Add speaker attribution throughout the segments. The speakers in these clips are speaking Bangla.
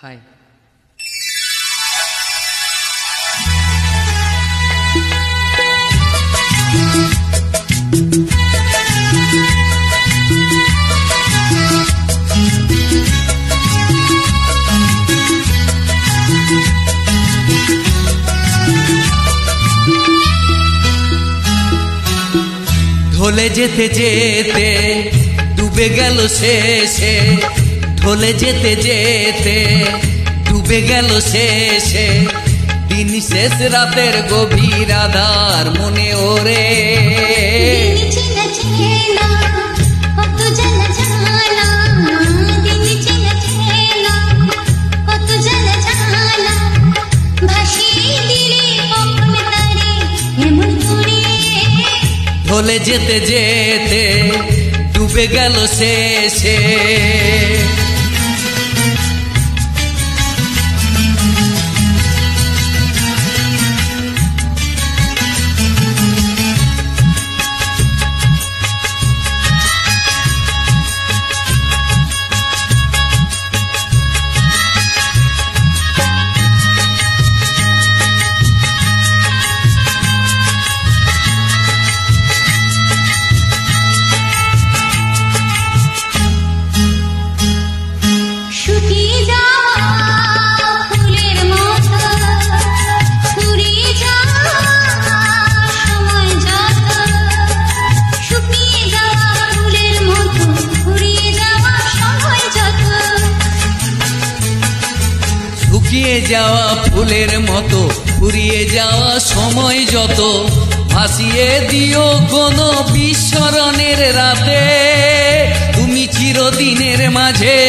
Speaker 1: হাই। ঢলে যেতে যেতে ডুবে গেল শেষে, ঢলে যেতে যেতে ডুবে গেল শেষে, দিন শেষ রাতের গভীর আধার মনে ওরে। ঢলে যেতে যেতে ডুবে গেল শেষে, শুকিয়ে যাওয়া ফুলের মতো ফুরিয়ে যাওয়া সময় যত, ভাসিয়ে দিও কোনো বিস্মরণের রাতে তুমি চিরদিনের মাঝে।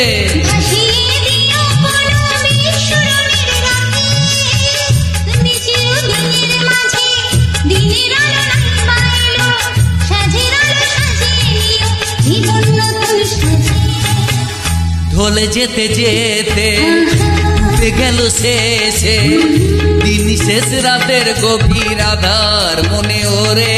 Speaker 1: ঢলে যেতে যেতে ডুবে গেল শেষে, দিন শেষ রাতের গভীর আধার মনে ওরে।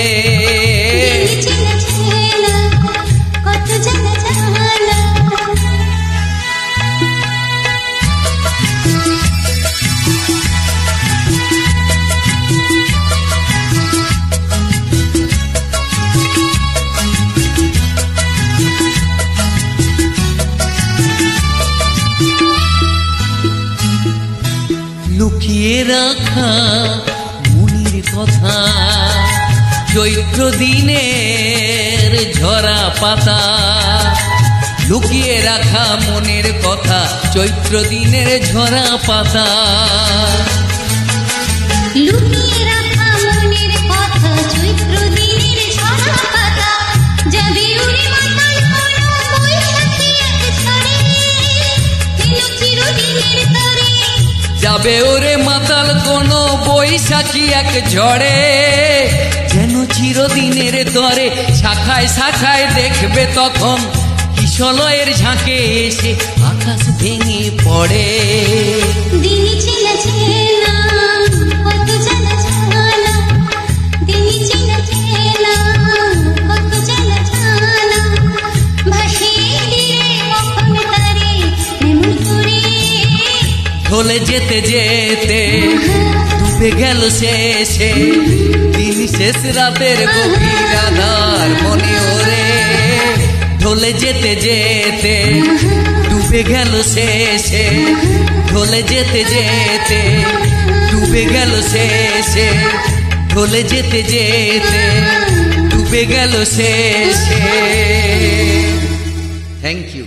Speaker 1: লুকিয়ে রাখা মনের কথা, চৈত্র দিনের ঝরা পাতা। লুকিয়ে রাখা মনের কথা, চৈত্র দিনের ঝরা পাতা।
Speaker 2: লুকিয়ে রাখা মনের কথা, চৈত্র দিনের ঝরা পাতা। যাবে উড়ে মাতাল কোনো বৈশাখী এক ঝড়ে, এলো চিরদিনের তরে।
Speaker 1: যাবে ওরে মাতাল কোনো বৈশাখী এক ঝড়ে, যেন চিরদিনের তরে। শাখায় শাখায় দেখবে তখন কিশলয়ের ঝাঁকে এসে আকাশ ভেঙে পড়ে।
Speaker 2: দিনই চেনা চেনা কত জানা জানা, দিনই চেনা চেনা কত জানা জানা, ভাসিয়ে দিলে কখন তারে এমন করে।
Speaker 1: ঢলে যেতে যেতে ডুবে গেল শেষে, দিন শেষ রাতের গভীর আধার মনে ওরে। ঢলে যেতে যেতে ডুবে গেল শেষে, ঢলে যেতে যেতে ডুবে গেল শেষে, ঢলে যেতে যেতে ডুবে গেল শেষে। Thank you.